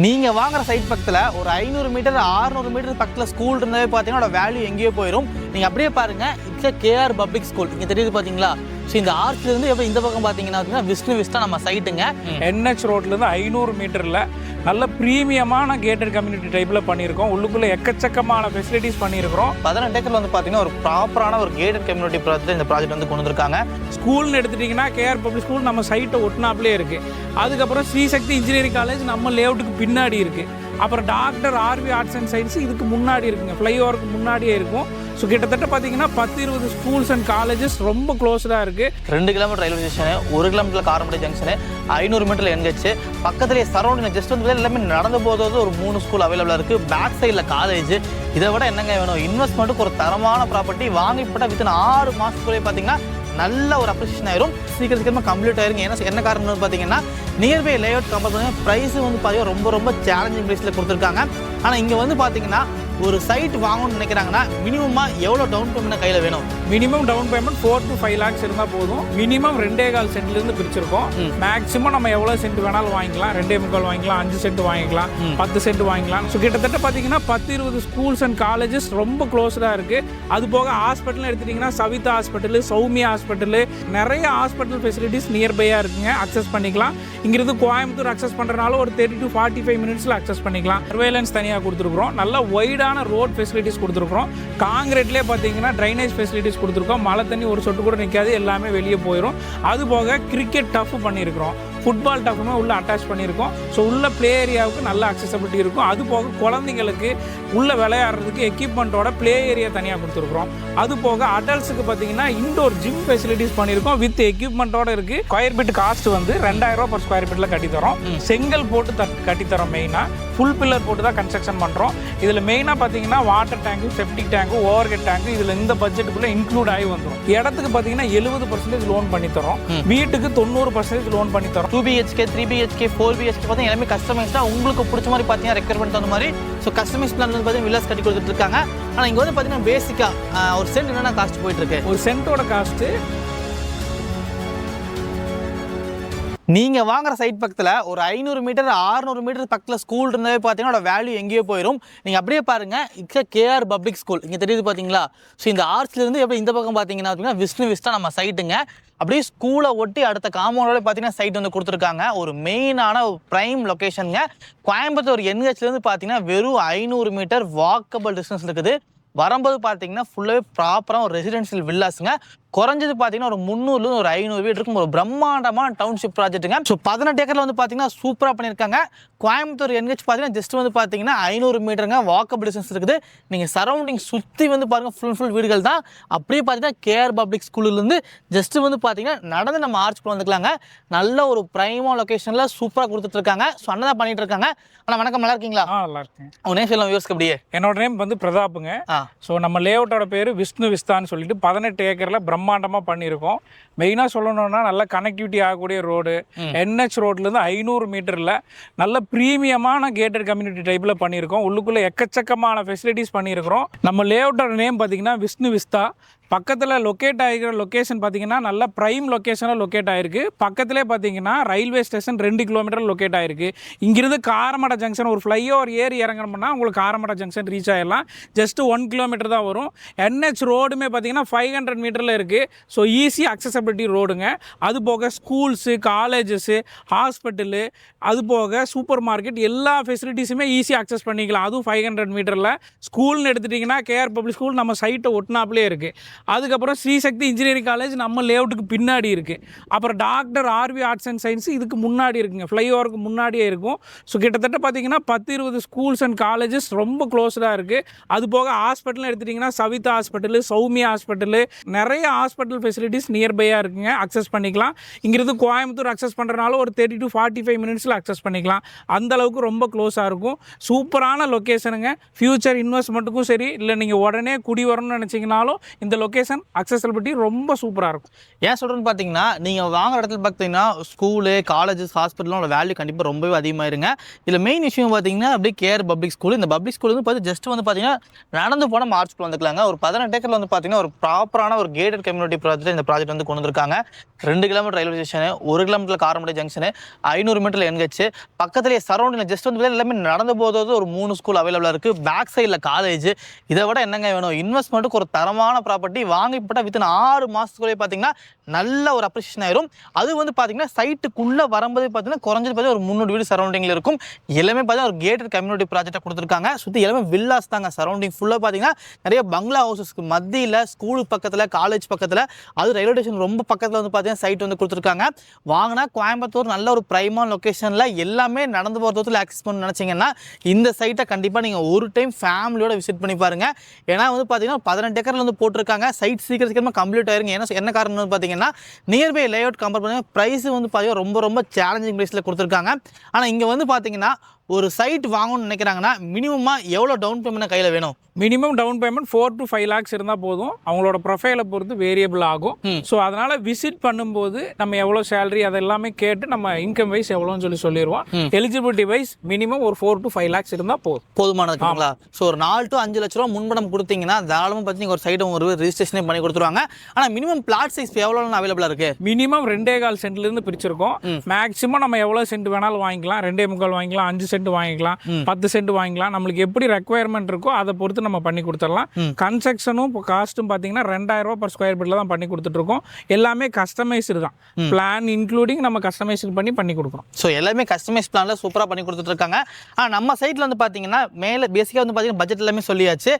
நீங்க வாங்குற சைட் பக்கத்துல ஒரு 500 மீட்டர் 600 மீட்டர் பக்கத்துல ஸ்கூல் இருந்தாவே பாத்தீங்கன்னா வேல்யூ எங்கேயோ போயிடும். நீங்க அப்படியே பாருங்க, இட்ஸ் கேஆர் பப்ளிக் ஸ்கூல் இங்க தெரியுது பாத்தீங்களா. ஸோ இந்த ஆர்ச்ல இருந்து எப்போ இந்த பக்கம் பார்த்தீங்கன்னா விஷ்ணு விஸ்டா நம்ம சைட்டுங்க. NH ரோட்லேருந்து 500 மீட்டரில் நல்ல ப்ரீமியமான கேட்டட் கம்யூனிட்டி டைப்பில் பண்ணியிருக்கோம். உள்ளுக்குள்ளே எக்கச்சக்கமான ஃபெசிலிட்டிஸ் பண்ணியிருக்கிறோம். 18 ஏக்கரில் வந்து பார்த்தீங்கன்னா ஒரு ப்ராப்பரான ஒரு கேட்டட் கம்யூனிட்டி ப்ராஜெக்ட் இந்த ப்ராஜெக்ட் வந்து கொண்டு வந்திருக்காங்க. ஸ்கூல்னு எடுத்துட்டிங்கன்னா கேஆர் பப்ளிக் ஸ்கூல் நம்ம சைட்டை ஒட்டினாப்லே இருக்குது. அதுக்கப்புறம் ஸ்ரீசக்தி இன்ஜினியரிங் காலேஜ் நம்ம லேஅவுட்டுக்கு பின்னாடி இருக்குது. அப்புறம் doctor RV arts and science இதுக்கு முன்னாடி இருக்குங்க, ஃப்ளைஓவருக்கு முன்னாடியே இருக்கும். ஸோ கிட்டத்தட்ட பார்த்தீங்கன்னா 10-20 ஸ்கூல்ஸ் அண்ட் காலேஜஸ் ரொம்ப க்ளோஸ்டாக இருக்குது. 2 kilometre railway station, 1 kilometre Karamadai junction, 500 மீட்டரில் என்ஹெச் பக்கத்துலேயே சரௌண்டிங் ஜஸ்ட் வந்து எல்லாமே நடந்து போகிறது ஒரு 3 ஸ்கூல் அவைலபிளாக இருக்குது. பேக் சைடில் காலேஜ். இதை விட என்னங்க வேணும்? இன்வெஸ்ட்மெண்ட்டுக்கு ஒரு தரமான ப்ராப்பர்ட்டி வாங்கிப்பட்டால் வித்தின் 6 மாதத்துக்குள்ளே பார்த்தீங்கன்னா நல்ல ஒரு அப்ரிசியேஷன் ஆயிரும். சீக்கிரமாக கம்ப்ளீட் ஆயிருங்க. ஏன்னா என்ன காரணம்னு பார்த்தீங்கன்னா நியர்பை லேஅவுட் கம்பேர் பண்ணி ப்ரைஸு வந்து பார்த்தீங்கன்னா ரொம்ப சேலஞ்சிங் ப்ரைஸில் கொடுத்துருக்காங்க. ஆனால் இங்கே வந்து பார்த்தீங்கன்னா ஒரு சைட் வாங்கணும்னு நினைக்கிறாங்கன்னா மினிமமாக எவ்வளோ டவுன் பேமெண்ட் கையில் வேணும்? Minimum down payment 4 to 5 lakhs இருந்தால் போதும். மினிமம் 2.25 சென்ட்லேருந்து பிரிச்சிருக்கோம். மேக்ஸிமம் நம்ம எவ்வளோ சென்ட் வேணாலும் வாங்கிக்கலாம். 2.25 வாங்கிக்கலாம், 5 சென்ட் வாங்கிக்கலாம், 10 சென்ட் வாங்கிக்கலாம். ஸோ கிட்டத்தட்ட பார்த்தீங்கன்னா 10-20 ஸ்கூல்ஸ் அண்ட் காலேஜஸ் ரொம்ப க்ளோஸ்டாக இருக்குது. அது போக ஹாஸ்பிட்டல் எடுத்துட்டிங்கன்னா சவிதா ஹாஸ்பிட்டலு, சௌமியா ஹாஸ்பிட்டலு, நிறைய ஹாஸ்பிட்டல் ஃபெசிலிட்டிஸ் நியர்பையாக இருக்குங்க. அக்சஸ் பண்ணிக்கலாம். இங்கிருந்து கோயம்புத்தூர் அக்சஸ் பண்ணுறதுனால ஒரு 30 to 45 மினிட்ஸில் அக்சஸ் பண்ணிக்கலாம். சர்வேலன்ஸ் தனியாக கொடுத்துருக்குறோம். நல்ல வைடான ரோட் ஃபெசிலிட்டிஸ் கொடுத்துருக்குறோம். காங்கிரீட்லேயே பார்த்தீங்கன்னா ட்ரைனேஜ் ஃபெசிலிட்டிஸ் கொடுத்துருக்கோம். மழை தண்ணி ஒரு சொட்டு கூட நிற்காது, எல்லாமே வெளியே போயிடும். அது போக கிரிக்கெட் டஃப் பண்ணியிருக்கிறோம். ஃபுட்பால் டஃப்புமே உள்ளே அட்டாச் பண்ணியிருக்கோம். ஸோ உள்ள ப்ளே ஏரியாவுக்கு நல்ல அக்சசபிலிட்டி இருக்கும். அது போக குழந்தைங்களுக்கு உள்ளே விளையாடுறதுக்கு எக்யூப்மெண்ட்டோட ப்ளே ஏரியா தனியாக கொடுத்துருக்குறோம். அது போக அடல்ட்ஸுக்கு பார்த்தீங்கன்னா இன்டோர் ஜிம் ஃபெசிலிட்டிஸ் பண்ணியிருக்கோம் வித் எக்யூப்மெண்ட்டோட இருக்குது. ஸ்கொயர் ஃபீட் காஸ்ட் வந்து 2000 ரூபா per ஸ்கொயர் ஃபீட்டில் கட்டித்தரோம். செங்கல் போட்டு கட்டித்தரோம். மெயினாக ஃபுல் பில்லர் போட்டு தான் கன்ஸ்ட்ரக்ஷன் பண்ணுறோம். இதில் மெயினாக பார்த்தீங்கன்னா water tank, septic tank, over head tank இதில் இந்த பட்ஜெட்டுக்குள்ளே இன்க்ளூட் ஆகி வந்துடும். இடத்துக்கு பார்த்தீங்கன்னா 70% லோன் பண்ணித்தரோம். வீட்டுக்கு 90% லோன் பண்ணித்தரோம். 2 BHK 3 BHK 4 BHK பார்த்தீங்கன்னா எல்லாமே கஸ்டமைஸ்டாக உங்களுக்கு பிடிச்ச மாதிரி பார்த்தீங்கன்னா ரெக்யர்மெண்ட் தகுந்த மாதிரி. ஸோ கஸ்டமைஸ் பிளான் வந்து பார்த்தீங்கன்னா வில்லாஸ் கட்டி கொடுத்துட்டு இருக்காங்க. ஆனால் இங்கே வந்து பார்த்தீங்கன்னா பேசிக்காக ஒரு சென்ட் என்னென்ன காஸ்ட் போயிட்டு இருக்கு? ஒரு சென்ட்டோட காஸ்ட்டு நீங்க வாங்குற சைட் பக்கத்துல ஒரு 500 மீட்டர் 600 மீட்டர் பக்கத்துல ஸ்கூல் இருந்தாவே பார்த்தீங்கன்னா வேல்யூ எங்கேயோ போயிடும். நீங்க அப்படியே பாருங்க, இட்ஸ் கேஆர் பப்ளிக் ஸ்கூல் இங்க தெரியுது பாத்தீங்களா. ஸோ இந்த ஆர்ச்ல இருந்து எப்படி இந்த பக்கம் பார்த்தீங்கன்னா விஷ்ணு விஸ்டா நம்ம சைட்டுங்க. அப்படியே ஸ்கூலை ஒட்டி அடுத்த காம்பவுண்டோட பார்த்தீங்கன்னா சைட் வந்து கொடுத்துருக்காங்க. ஒரு மெயினான ஒரு ப்ரைம் லொக்கேஷனுங்க. கோயம்புத்தூர் NHலேருந்து பார்த்தீங்கன்னா வெறும் 500 மீட்டர் வாக்கபிள் டிஸ்டன்ஸ் இருக்குது. வரும்போது பார்த்தீங்கன்னா ஃபுல்லாகவே ப்ராப்பராக ஒரு ரெசிடென்ஷியல் வில்லாஸுங்க. குறைஞ்சது பார்த்தீங்கன்னா ஒரு 300 ஒரு 500 வீடு இருக்கும். ஒரு பிரம்மாண்டமான டவுன்ஷிப் ப்ராஜெக்ட்டுங்க. ஸோ 18 ஏக்கரில் வந்து பார்த்தீங்கன்னா சூப்பராக பண்ணியிருக்காங்க. கோயம்புத்தூர் NH பார்த்தீங்கன்னா ஜஸ்ட் வந்து பார்த்தீங்கன்னா 500 மீட்டருங்க வாக்கபிள் டிஸ்டன்ஸ் இருக்குது. நீங்கள் சரௌண்டிங் சுற்றி வந்து பாருங்கள் ஃபுல் வீடுகள் தான். அப்படியே பார்த்தீங்கன்னா கேஆர் பப்ளிக் ஸ்கூல்லேருந்து ஜஸ்ட் வந்து பார்த்தீங்கன்னா நடந்து நம்ம ஆர்ச்சுக்குள்ள வந்துக்கலாங்க. நல்ல ஒரு ப்ரைமா லொக்கேஷனில் சூப்பராக கொடுத்துட்ருக்காங்க. ஸோ அண்ணன் தான் பண்ணிட்டு இருக்காங்க. ஆனால் வணக்கம், நல்லா இருக்கீங்களா? நல்லா இருக்கேன். உங்க நேம் சொல்லலாம் வியூவர்ஸ்க்கு அப்படியே. என்னோட நேம் வந்து பிரதாப்புங்க. ஸோ நம்ம லேஅவுட்டோட பேர் விஷ்ணு விஸ்தான்னு சொல்லிட்டு 18 ஏக்கரில் பிரம்மாண்டமாக பண்ணியிருக்கோம். மெயினாக சொல்லணும்னா நல்ல கனெக்டிவிட்டி ஆகக்கூடிய ரோடு. NH ரோட்லேருந்து 500 மீட்டரில் நல்ல ப்ரீமியமான கேட்டட் கம்யூனிட்டி டைப்பில் பண்ணியிருக்கோம். உள்ளுக்குள்ளே எக்கச்சக்கமான ஃபெசிலிட்டிஸ் பண்ணியிருக்கிறோம். நம்ம லேஅவுட்டோட நேம் பார்த்தீங்கன்னா விஷ்ணு விஸ்தா. பக்கத்தில் லொக்கேட் ஆகிருக்கிற லொக்கேஷன் பார்த்தீங்கன்னா நல்ல ப்ரைம் லொக்கேஷனாக லொக்கேட் ஆகிருக்கு. பக்கத்துலேயே பார்த்தீங்கன்னா ரயில்வே ஸ்டேஷன் 2 கிலோமீட்டர் லொக்கேட் ஆகிருக்கு. இங்கிருந்து காரமடை ஜங்ஷன் ஒரு ஃப்ளைஓவர் ஏறி இறங்கணும்னா உங்களுக்கு காரமடை ஜங்ஷன் ரீச் ஆகிடலாம். ஜஸ்ட் 1 கிலோமீட்டர் தான் வரும். NH ரோடுமே பார்த்தீங்கன்னா 500 மீட்டரில் இருக்குது. ஸோ ஈஸி அக்சசபிலிட்டி ரோடுங்க. அது போக ஸ்கூல்ஸு, காலேஜஸ்ஸு, ஹாஸ்பிட்டலு, அது போக சூப்பர் மார்க்கெட் எல்லா ஃபெசிலிட்டிஸுமே ஈஸியாக அக்சஸ் பண்ணிக்கலாம். அதுவும் 500 மீட்டரில். ஸ்கூல்னு எடுத்துட்டிங்கன்னா கேஆர் பப்ளிக் ஸ்கூல் நம்ம சைட்டை ஒட்டினாப்லே இருக்குது. அதுக்கப்புறம் ஸ்ரீசக்தி இன்ஜினியரிங் காலேஜ் நம்ம லேஅவுட்டுக்கு பின்னாடி இருக்குது. அப்புறம் doctor RV arts and science இதுக்கு முன்னாடி இருக்குங்க, ஃப்ளைஓவருக்கு முன்னாடியே இருக்கும். ஸோ கிட்டத்தட்ட பார்த்தீங்கன்னா 10-20 ஸ்கூல்ஸ் அண்ட் காலேஜஸ் ரொம்ப க்ளோஸ்டாக இருக்குது. அது போக ஹாஸ்பிட்டல்னு எடுத்துட்டிங்கன்னா சவிதா ஹாஸ்பிட்டலு, சௌமியா ஹாஸ்பிட்டலு, நிறைய ஹாஸ்பிட்டல் ஃபெசிலிட்டிஸ் நியர்பையாக இருக்குங்க. அக்சஸ் பண்ணிக்கலாம். இங்கிருந்து கோயம்புத்தூர் அக்சஸ் பண்ணுறதுனால ஒரு 30 to 45 மினிட்ஸில் அக்சஸ் பண்ணிக்கலாம். அந்தளவுக்கு ரொம்ப க்ளோஸாக இருக்கும். சூப்பரான லொக்கேஷனுங்க. ஃப்யூச்சர் இன்வெஸ்ட்மெண்ட்டுக்கும் சரி, இல்லை நீங்கள் உடனே குடி வரணும்னு நினச்சிங்கனாலும் இந்த லொகேஷன் அக்சசபிலிட்டி ரொம்ப சூப்பராக இருக்கும். ஏன் சொல்கிறேன்னு பார்த்தீங்கன்னா நீங்கள் வாங்குற இடத்துல பார்த்தீங்கன்னா ஸ்கூலு காலேஜஸ் ஹாஸ்பிட்டலோட வேல்யூ கண்டிப்பாக ரொம்பவே அதிகமாயிருங்க. இதில் மெயின் விஷயம் பார்த்தீங்கன்னா அப்படியே கேஆர் பப்ளிக் ஸ்கூல். இந்த பப்ளிக் ஸ்கூல் வந்து பார்த்து ஜஸ்ட் வந்து பார்த்தீங்கன்னா நடந்து போன மார்ச்க்குள்ள வந்துக்கலாங்க. ஒரு 18 ஏக்கரில் வந்து பார்த்தீங்கன்னா ஒரு ப்ராப்பரான ஒரு கேட்டட் கம்யூனிட்டி ப்ராஜெக்ட் இந்த ப்ராஜெக்ட் வந்து கொண்டு வந்திருக்காங்க. 2 kilometre railway station, 1 kilometre Karamadai junction, 500 metre NH, பக்கத்துலேயே சரௌண்டிங் ஜஸ்ட் வந்து எல்லாமே நடந்து போகிறது ஒரு 3 ஸ்கூல் அவைலபிளாக இருக்குது. பேக் சைடில் காலேஜ். இதை விட என்னங்க வேணும்? இன்வெஸ்ட்மெண்ட்டுக்கு ஒரு தரமான ப்ராப்பர்ட்டி வாங்கிப்பட்ட வித்தின் 6 மாதத்துக்குள்ளே பார்த்தீங்கன்னா நல்ல ஒரு அப்ரிஷியேஷன் ஆயிரும். அது வந்து பார்த்தீங்கன்னா சைட்டுக்குள்ளே வரும்போது பார்த்தீங்கன்னா குறைஞ்சது பார்த்தீங்கன்னா ஒரு 300 வீடு சரௌண்டிங்கில் இருக்கும். எல்லாமே பார்த்தீங்கன்னா ஒரு கேட்டட் கம்யூனிட்டி ப்ராஜெக்டாக கொடுத்துருக்காங்க. சுற்றி எல்லாமே வில்லாஸ் தாங்க. சரௌண்டிங் ஃபுல்லாக பார்த்தீங்கன்னா நிறைய பங்களா ஹவுசஸ்க்கு மத்தியில் ஸ்கூல் பக்கத்தில் காலேஜ் பக்கத்தில் அது ரயில்வே ஸ்டேஷன் ரொம்ப பக்கத்தில் வந்து பார்த்தீங்கன்னா சைட் வந்து கொடுத்துருக்காங்க. வாங்கினா கோயம்புத்தூர் நல்ல ஒரு பிரைமான லொக்கேஷனில் எல்லாமே நடந்து போகிற தூரத்தில் ஆக்சஸ் பண்ண நினச்சிங்கன்னா இந்த சைட்டை கண்டிப்பாக நீங்கள் ஒரு டைம் ஃபேமிலியோட விசிட் பண்ணி பாருங்கள். ஏன்னா வந்து பார்த்தீங்கன்னா 18 ஏக்கரில் வந்து போட்டிருக்காங்க. சைட் சீக்கிரமாக கம்ப்ளீட் ஆயிருங்க. என்ன காரணம் பார்த்தீங்கன்னா நியர்பை லேஅவுட் கம்பேர் பண்ணி ப்ரைஸ் வந்து பார்த்தீங்கன்னா ரொம்ப சேலஞ்சிங் ப்ரைஸில் கொடுத்துருக்காங்க. ஆனால் இங்கே வந்து பார்த்தீங்கன்னா ஒரு சைட் வாங்கணும்னு நினைக்கிறாங்கன்னா மினிமமாக எவ்வளோ டவுன் பேமெண்ட் கையில் வேணும்? Minimum down payment 4 to 5 lakhs இருந்தால் போதும். அவங்களோட ப்ரொஃபைலை பொறுத்து வேரியபிள் ஆகும். ஸோ அதனால் விசிட் பண்ணும்போது நம்ம எவ்வளோ சேலரி அதெல்லாமே கேட்டு நம்ம இன்கம் வைஸ் எவ்வளோன்னு சொல்லிடுவோம். எலிஜிபிலிட்டி வைஸ் மினிமம் ஒரு 4 to 5 lakhs இருந்தால் போதுமானதுங்களா? ஸோ ஒரு 4 to 5 லட்ச ரூபா முன்பணம் கொடுத்தீங்கன்னா தாராளமாக பார்த்தீங்கன்னா ஒரு சைடு ஒரு ரிஜிஸ்ட்ரேஷனே பண்ணி கொடுத்துருவாங்க. ஆனால் மினிமம் பிளாட் சைஸ் எவ்வளோ அவைலபிளாக இருக்குது? மினிமம் 2.25 சென்ட்லேருந்து பிரிச்சிருக்கோம். மேக்ஸிமம் நம்ம எவ்வளோ சென்ட் வேணாலும் வாங்கிக்கலாம். 2.25 வாங்கிக்கலாம், 5 சென்ட் வாங்கிக்கலாம், 10 சென்ட் வாங்கிக்கலாம். நம்மளுக்கு எப்படி ரெக்குவயர்மெண்ட் இருக்கோ அதை பொறுத்து நம்ம பண்ணி கொடுத்துடலாம். கன்ஸ்ட்ரக்ஷனும் இப்போ காஸ்ட்டும் பார்த்தீங்கன்னா 2000 ரூபா per ஸ்கொயர் ஃபீட்டில் தான் பண்ணி கொடுத்துட்ருக்கோம். எல்லாமே கஸ்டமைஸ்டு தான். பிளான் இன்க்ளூடிங் நம்ம கஸ்டமைஸ் பண்ணி கொடுக்குறோம். ஸோ எல்லாமே கஸ்டமைஸ் பிளானில் சூப்பராக பண்ணி கொடுத்துட்ருக்காங்க. ஆனால் நம்ம சைட்டில் வந்து பார்த்தீங்கன்னா மேலே பேசிக்காக வந்து பார்த்தீங்கன்னா பட்ஜெட் எல்லாமே சொல்லியாச்சு.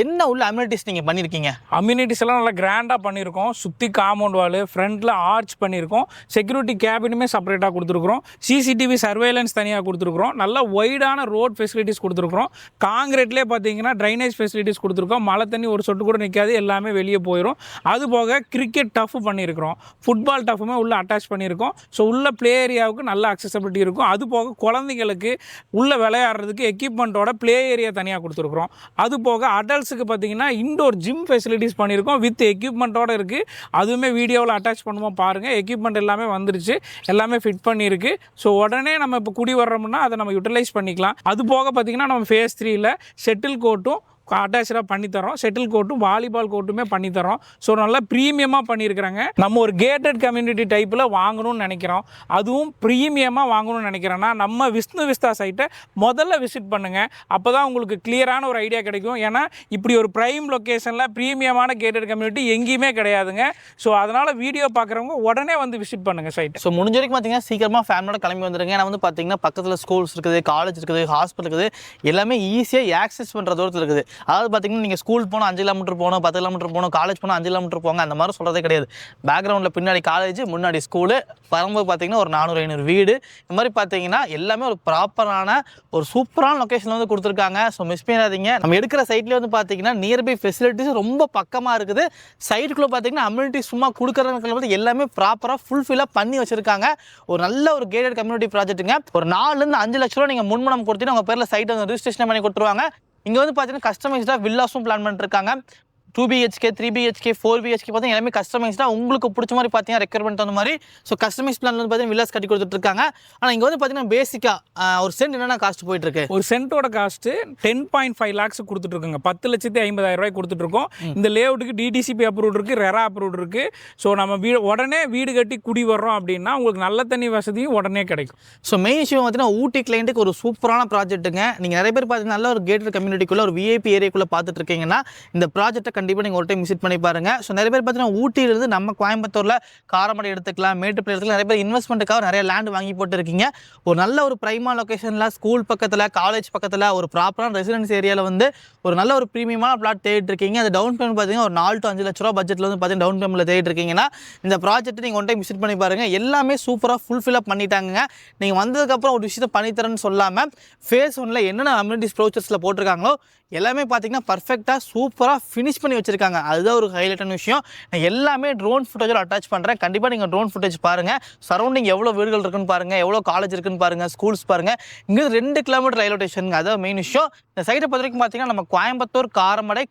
என்ன உள்ள அம்யூனிட்டிஸ் நீங்கள் பண்ணியிருக்கீங்க? அம்யூனிட்டிஸ் எல்லாம் நல்லா கிராண்டாக பண்ணியிருக்கோம். சுற்றி காம்பவுண்ட் வால், ஃப்ரண்ட்டில் ஆர்ச் பண்ணியிருக்கோம். செக்யூரிட்டி கேபினுமே செப்பரேட்டாக கொடுத்துருக்குறோம். சிசிடிவி சர்வேலன்ஸ் தனியாக கொடுத்துருக்குறோம். நல்லா ஒய்டான ரோட் ஃபெசிலிட்டிஸ் கொடுத்துருக்குறோம். காங்கிரீட்லேயே பார்த்தீங்கன்னா ட்ரைனேஜ் ஃபெசிலிட்டிஸ் கொடுத்துருக்கோம். மழை தண்ணி ஒரு சொட்டு கூட நிற்காது, எல்லாமே வெளியே போயிடும். அது போக கிரிக்கெட் டஃப் பண்ணியிருக்கிறோம். ஃபுட்பால் டஃப்புமே உள்ளே அட்டாச் பண்ணியிருக்கோம். ஸோ உள்ள ப்ளே ஏரியாவுக்கு நல்ல அக்சசபிலிட்டி இருக்கும். அது போக குழந்தைங்களுக்கு உள்ளே விளையாடுறதுக்கு எக்யூப்மெண்ட்டோட ப்ளே ஏரியா தனியாக கொடுத்துருக்குறோம். அது போக அடல்ட்ஸுக்கு பார்த்தீங்கன்னா இன்டோர் ஜிம் ஃபெசிலிட்டிஸ் பண்ணியிருக்கோம். வித் எக்யூப்மெண்ட்டோட இருக்குது. அதுவுமே வீடியோவில் அட்டாச் பண்ணுவோம் பாருங்கள். எக்யூப்மெண்ட் எல்லாமே வந்துருச்சு, எல்லாமே ஃபிட் பண்ணியிருக்கு. ஸோ உடனே நம்ம இப்போ குடி வர்றோம்னா அதை நம்ம யூட்டிலைஸ் பண்ணிக்கலாம். அது போக பார்த்தீங்கன்னா நம்ம ஃபேஸ் 3ல் ஷட்டில் கோர்ட்டும் அட்டாச்சாக பண்ணித்தரோம். ஷட்டில் கோர்ட்டும் வாலிபால் கோர்ட்டுமே பண்ணித்தரோம். ஸோ நல்லா ப்ரீமியமாக பண்ணியிருக்கிறாங்க. நம்ம ஒரு கேட்டட் கம்யூனிட்டி டைப்பில் வாங்கணும்னு நினைக்கிறோம், அதுவும் ப்ரீமியமாக வாங்கணும்னு நினைக்கிறோன்னா நம்ம விஷ்ணு விஸ்தா சைட்டை முதல்ல விசிட் பண்ணுங்கள். அப்போ தான் உங்களுக்கு கிளியரான ஒரு ஐடியா கிடைக்கும். ஏன்னா இப்படி ஒரு ப்ரைம் லொக்கேஷனில் ப்ரீமியமான கேட்டட் கம்யூனிட்டி எங்கேயுமே கிடையாதுங்க. ஸோ அதனால் வீடியோ பார்க்குறவங்க உடனே வந்து விசிட் பண்ணுங்கள் சைட்டை. ஸோ முடிஞ்ச வரைக்கும் பார்த்தீங்கன்னா சீக்கிரமாக ஃபேமிலியோட கிளம்பி வந்துடுங்க. ஏன்னா வந்து பார்த்தீங்கன்னா பக்கத்தில் ஸ்கூல்ஸ் இருக்குது, காலேஜ் இருக்குது, ஹாஸ்பிட்டல் இருக்குது, எல்லாமே ஈஸியாக ஆக்சஸ் பண்ணுற தூரத்தில் இருக்குது. அதாவது பார்த்தீங்கன்னா நீங்கள் ஸ்கூல் போனால் 5 கிலோமீட்டர் போகணும், 10 கிலோமீட்டர் போகணும், காலேஜ் போனால் 5 கிலோமீட்டர் போங்க, அந்த மாதிரி சொல்கிறதே கிடையாது. பேக்ரவுண்டில் பின்னாடி காலேஜ், முன்னாடி ஸ்கூலு, வரும்போது பார்த்தீங்கன்னா ஒரு 400-500 வீடு, இந்த மாதிரி பார்த்தீங்கன்னா எல்லாமே ஒரு ப்ராப்பரான ஒரு சூப்பரான லொக்கேஷனில் வந்து கொடுத்துருக்காங்க. ஸோ மிஸ் பண்ணிடாதீங்க. நம்ம எடுக்கிற சைட்லேயே வந்து பார்த்தீங்கன்னா நியர்பை ஃபெசிலிட்டிஸ் ரொம்ப பக்கமாக இருக்குது. சைட்டுக்குள்ளே பார்த்தீங்கன்னா அம்யூனிட்டிஸ் சும்மா கொடுக்குறதுக்கு எல்லாமே ப்ராப்பராக ஃபுல்ஃபில்லாக பண்ணி வச்சுருக்காங்க. ஒரு நல்ல ஒரு கேட்டட் கம்யூனிட்டி ப்ராஜெக்ட்டுங்க. ஒரு 4 to 5 லட்ச ரூபா நீங்கள் முன்மணம் கொடுத்தீங்கன்னா உங்கள் பேரில் சைட்டை வந்து ரிஜிஸ்ட்ரேஷன் பண்ணி கொடுத்துருவாங்க. இங்கே வந்து பார்த்தீங்கன்னா கஸ்டமைஸ்டாக வில்லாஸும் பிளான் பண்ணிருக்காங்க. 2 BHK 3 BHK 4 BHK பார்த்தீங்கன்னா எல்லாமே கஸ்டமைஸ்டாக உங்களுக்கு பிடிச்ச மாதிரி பார்த்தீங்கன்னா ரெக்யர்மெண்ட் அந்த மாதிரி. ஸோ கஸ்டமைஸ் பிளான் வந்து பார்த்தீங்கன்னா வில்லாஸ் கட்டி கொடுத்துட்ருக்காங்க. ஆனால் இங்கே வந்து பார்த்தீங்கன்னா பேசிக்காக ஒரு சென்ட் என்னென்ன காஸ்ட் போயிட்டுருக்கு? ஒரு சென்ட்டோட காஸ்ட்டு 10.5 lakhs கொடுத்துட்ருக்குங்க. 10,50,000 கொடுத்துட்ருக்கோம். இந்த லேஅவுட்டுக்கு DTCP அப்ரூவ் இருக்குது, ரெரா அப்ரூவ் இருக்குது. ஸோ நம்ம உடனே வீடு கட்டி குடி வர்றோம் அப்படின்னா உங்களுக்கு நல்ல தண்ணி வசதியும் உடனே கிடைக்கும். ஸோ மெயின் விஷயம் பார்த்தீங்கன்னா ஊட்டி கிளைண்ட்டுக்கு ஒரு சூப்பரான ப்ராஜெக்ட்டுங்க. நீங்கள் நிறைய பேர் பார்த்தீங்கன்னா நல்ல ஒரு கேட்டட் கம்யூனிட்டிக்குள்ளே ஒரு VIP ஏரியாக்குள்ளே பார்த்துட்டு இருக்கீங்கன்னா இந்த ப்ராஜெக்ட்டை கண்டிப்பாக நீங்கள் ஒரு டைம் விசிட் பண்ணி பாருங்கள். ஸோ நிறைய பேர் பார்த்தீங்கன்னா ஊட்டியிலிருந்து நம்ம கோயம்புத்தூரில் காரமடை எடுத்துக்கலாம், மேட்டுப்பள்ளி எடுத்துக்கலாம். நிறைய பேர் இன்வெஸ்ட்மெண்ட்டுக்காக நிறைய லேண்ட் வாங்கி போட்டு இருக்கீங்க. ஒரு நல்ல ஒரு பிரைமா லொக்கேஷனில் ஸ்கூல் பக்கத்தில், காலேஜ் பக்கத்தில், ஒரு ப்ராப்பரான ரெசிடென்ஸ் ஏரியாவில் வந்து ஒரு நல்ல ஒரு ப்ரீமியமான பிளாட் தேடிட்டு இருக்கீங்க. அது டவுன் பேமெண்ட் பார்த்தீங்கன்னா ஒரு 4 to 5 லட்ச ரூபா பட்ஜெட்டில் வந்து பார்த்தீங்கன்னா டவுன் பேமெண்ட்டில் தேடிட்டு இருக்கீங்கன்னா இந்த ப்ராஜெக்ட் நீங்கள் ஒன் டைம் விசிட் பண்ணி பாருங்கள். எல்லாமே சூப்பராக ஃபுல்ஃபில்லப் பண்ணிட்டாங்க. நீங்கள் வந்ததுக்கப்புறம் ஒரு விஷயத்தை பண்ணித்தரேன்னு சொல்லாமல் ஃபேஸ் 1ல் என்னென்ன அம்யூனிட்டிஸ் ப்ரோச்சர்ஸில் போட்டிருக்காங்களோ எல்லாமே பார்த்தீங்கன்னா பர்ஃபெக்டாக சூப்பராக ஃபினிஷ் பண்ணி வச்சிருக்காங்க. அதுதான் ஒரு ஹைலைட்டான விஷயம். நான் எல்லாமே ட்ரோன் ஃபுட்டேஜோட அட்டாச் பண்ணுறேன். கண்டிப்பாக நீங்கள் ட்ரோன் ஃபுட்டேஜ் பாருங்கள். சரௌண்டிங் எவ்வளோ வீடுகள் இருக்குன்னு பாருங்கள், எவ்வளோ காலேஜ் இருக்குன்னு பாருங்கள், ஸ்கூல்ஸ் பாருங்கள். இங்கே 2 கிலோமீட்டர் ரயில்வே ஸ்டேஷனுங்க, அதான் மெயின் விஷயம். இந்த சைட்டை பொறுத்த வரைக்கும் பார்த்தீங்கன்னா நம்ம கோயம்புத்தூர்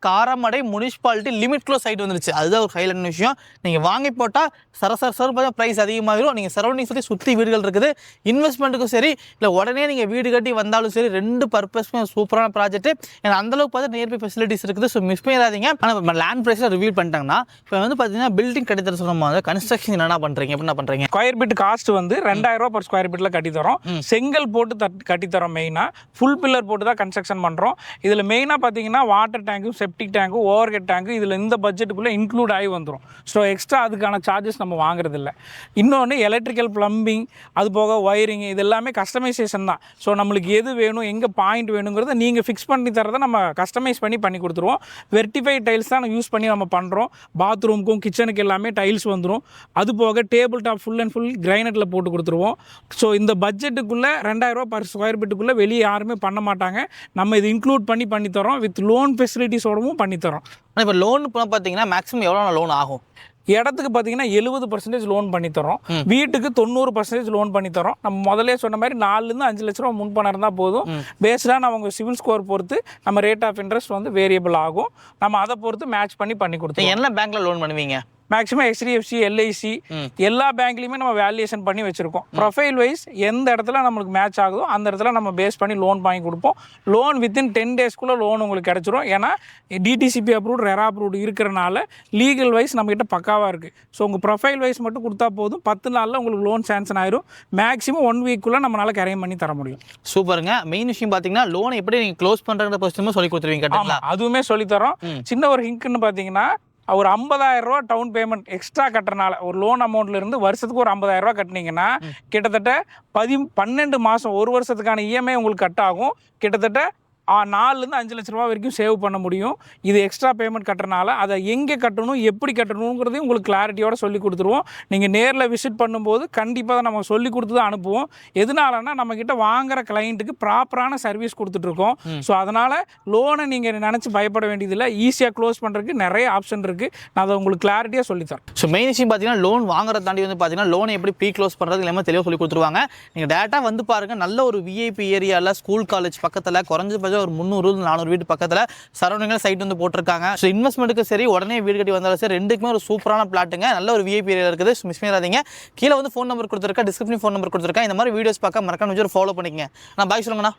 காரமடை முனிசிபாலிட்டி லிமிட்குள்ள சைட் வந்துருச்சு. அதுதான் ஒரு ஹைலைட்டான விஷயம். நீங்கள் வாங்கி போட்டால் பார்த்தா ப்ரைஸ் அதிகமாகிடும். நீங்கள் சரௌண்டிங் சுற்றி வீடுகள் இருக்குது. இன்வெஸ்ட்மெண்ட்டுக்கும் சரி இல்லை உடனே நீங்கள் வீடு கட்டி வந்தாலும் சரி 2 பர்பஸ்மே சூப்பரான ப்ராஜெக்ட். ஏன்னா அந்தளவுக்கு பார்த்தா நியர்பை ஃபெசிலிட்டிஸ் இருக்குது. ஸோ மிஸ் பண்ணிடாதீங்க. ஆனால் இப்போ லேண்ட் ப்ரைஸில் ரிவ்யூ பண்ணிட்டாங்கன்னா இப்போ வந்து பார்த்தீங்கன்னா பில்டிங் கட்டித்தர சொல்லும்போது கன்ஸ்ட்ரக்ஷன் என்ன பண்ணுறீங்க, எப்படி பண்ணுறீங்க? ஸ்கொயர் ஃபீட் காஸ்ட் வந்து 2000 ரூபா பர் ஸ்கொயர் ஃபீட்டில் கட்டித்தரோம். செங்கல் போட்டு கட்டித்தரோம். மெயினாக ஃபுல் பில்லர் போட்டு தான் கன்ஸ்ட்ரக்ஷன் பண்ணுறோம். இதில் மெயினாக பார்த்தீங்கன்னா வாட்டர் டேங்கும் செப்டிக் டேங்கும் ஓவர் ஹெட் டேங்கு இதில் இந்த பட்ஜெட்டுக்குள்ளே இன்க்ளூட் ஆகி வந்துடும். ஸோ எக்ஸ்ட்ரா அதுக்கான சார்ஜஸ் நம்ம வாங்குறது இல்லை. இன்னொன்று எலக்ட்ரிக்கல் ப்ளம்பிங் அது போக ஒயரிங் இது எல்லாமே கஸ்டமைசேஷன் தான். ஸோ நம்மளுக்கு எது வேணும் எங்கே பாயிண்ட் வேணுங்கிறத நீங்கள் ஃபிக்ஸ் பண்ணி தரதை நம்ம கஸ்டமைஸ் பண்ணி கொடுத்துருவோம். வெர்டிஃபைட் டைல்ஸ் தான் யூஸ் பண்ணி நம்ம பண்ணுறோம். பாத்ரூமுக்கும் கிச்சனுக்கு எல்லாமே டைல்ஸ் வந்துடும். அது போக table top full and full கிரைனட்டில் போட்டு கொடுத்துருவோம். ஸோ இந்த பட்ஜெட்டுக்குள்ளே 2000 ரூபா பர் ஸ்கொயர் ஃபீட்டுக்குள்ளே வெளியே யாருமே பண்ண மாட்டாங்க. நம்ம இது இன்க்ளூட் பண்ணித்தரோம். வித் லோன் ஃபெசிலிட்டிஸோடவும் பண்ணித்தரோம். இப்போ லோன் பார்த்தீங்கன்னா மேக்ஸிமம் எவ்வளோ லோன் ஆகும்? இடத்துக்கு பார்த்தீங்கன்னா 70% லோன் பண்ணித்தரோம். வீட்டுக்கு 90% லோன் பண்ணித்தரோம். நம்ம முதலே சொன்ன மாதிரி 4லேருந்து 5 லட்ச ரூபா முன்பணம் இருந்தால் போதும். பேஸ்டாக அவங்க சிவில் ஸ்கோர் பொறுத்து நம்ம ரேட் ஆஃப் இன்ட்ரெஸ்ட் வந்து வேரியபிள் ஆகும். நம்ம அதை பொறுத்து மேட்ச் பண்ணி கொடுத்தோம். என்ன பேங்க்கில் லோன் பண்ணுவீங்க? மேக்ஸிமம் HDFC, LIC எல்லா பேங்க்லையுமே நம்ம வேல்யூஷன் பண்ணி வச்சுருக்கோம். ப்ரொஃபைல் வைஸ் எந்த இடத்துல நம்மளுக்கு மேட்ச் ஆகுதோ அந்த இடத்துல நம்ம பேஸ் பண்ணி லோன் வாங்கி கொடுப்போம். லோன் வித்தின் 10 டேஸ்க்குள்ளே லோன் உங்களுக்கு கிடச்சிரும். ஏன்னா DTCP அப்ரூவ்ட் ரெரா அப்ரூவ்ட் இருக்கிறனால லீகல் வைஸ் நம்மகிட்ட பக்காவாக இருக்குது. ஸோ உங்கள் ப்ரொஃபைல் வைஸ் மட்டும் கொடுத்தா போதும். 10 நாளில் உங்களுக்கு லோன் சேங்ஷன் ஆயிரும். மேக்ஸிமம் 1 வீக்குள்ளே நம்மளால் கரையம் பண்ணி தர முடியும். சூப்பருங்க. மெயின் விஷயம் பார்த்தீங்கன்னா லோன் எப்படி நீங்கள் க்ளோஸ் பண்ணுறத ஃபஸ்ட்டுமே சொல்லி கொடுத்துருவீங்க. அதுவுமே சொல்லித்தரோம். சின்ன ஒரு ஹிங்க்னு பார்த்தீங்கன்னா ஒரு 50,000 ரூபா டவுன் பேமெண்ட் எக்ஸ்ட்ரா கட்டுறனால ஒரு லோன் அமௌண்ட்ல இருந்து வருஷத்துக்கு ஒரு 50,000 ரூபா கட்டினீங்கன்னா கிட்டத்தட்ட 12 மாதம் ஒரு வருஷத்துக்கான EMI உங்களுக்கு கட் ஆகும். கிட்டத்தட்ட 4லேருந்து 5 லட்ச ரூபா வரைக்கும் சேவ் பண்ண முடியும். இது எக்ஸ்ட்ரா பேமெண்ட் கட்டுறனால அதை எங்கே கட்டணும் எப்படி கட்டணுங்கிறதையும் உங்களுக்கு கிளாரிட்டியோட சொல்லி கொடுத்துருவோம். நீங்கள் நேரில் விசிட் பண்ணும்போது கண்டிப்பாக நம்ம சொல்லி கொடுத்து தான் அனுப்புவோம். எதனாலன்னா நம்மக்கிட்ட வாங்குற கிளைண்ட்டுக்கு ப்ராப்பரான சர்வீஸ் கொடுத்துட்ருக்கோம். ஸோ அதனால் லோனை நீங்கள் நினச்சி பயப்பட வேண்டியதில்லை. ஈஸியாக க்ளோஸ் பண்ணுறதுக்கு நிறைய ஆப்ஷன் இருக்குது. நான் அதை உங்களுக்கு கிளாரிட்டியாக சொல்லித்தரேன். ஸோ மெயின் விஷயம் பார்த்தீங்கன்னா லோன் வாங்குறத தாண்டி வந்து பார்த்தீங்கன்னா லோனை எப்படி ப்ரீ க்ளோஸ் பண்ணுறது எல்லாமே தெளிவாக சொல்லி கொடுத்துருவாங்க. நீங்கள் டேரெக்டாக வந்து பாருங்கள். நல்ல ஒரு VIP ஏரியாவில் ஸ்கூல் காலேஜ் பக்கத்தில் குறைஞ்ச ஒரு 300-400 வீட்டு பக்கத்தில் சரௌண்டிங்கில் சைட் வந்து போட்டிருக்காங்க. ஸோ இன்வெஸ்ட்மெண்ட்டுக்கு சரி உடனே வீடு கட்டி வந்தாலும் சரி 2க்குமே ஒரு சூப்பரான பிளாட்டுங்க. நல்ல ஒரு VIP ஏரியா இருக்குது. மிஸ் பண்ணிடாதீங்க. கீழே வந்து ஃபோன் நம்பர் கொடுத்துருக்கேன், டிஸ்கிரிப்ஷன் ஃபோன் நம்பர் கொடுத்துருக்கேன். இந்த மாதிரி வீடியோஸ் பார்க்க மறக்காம ஃபாலோ பண்ணிக்கங்க. நான் பாய் சொல்லுங்கண்ணா.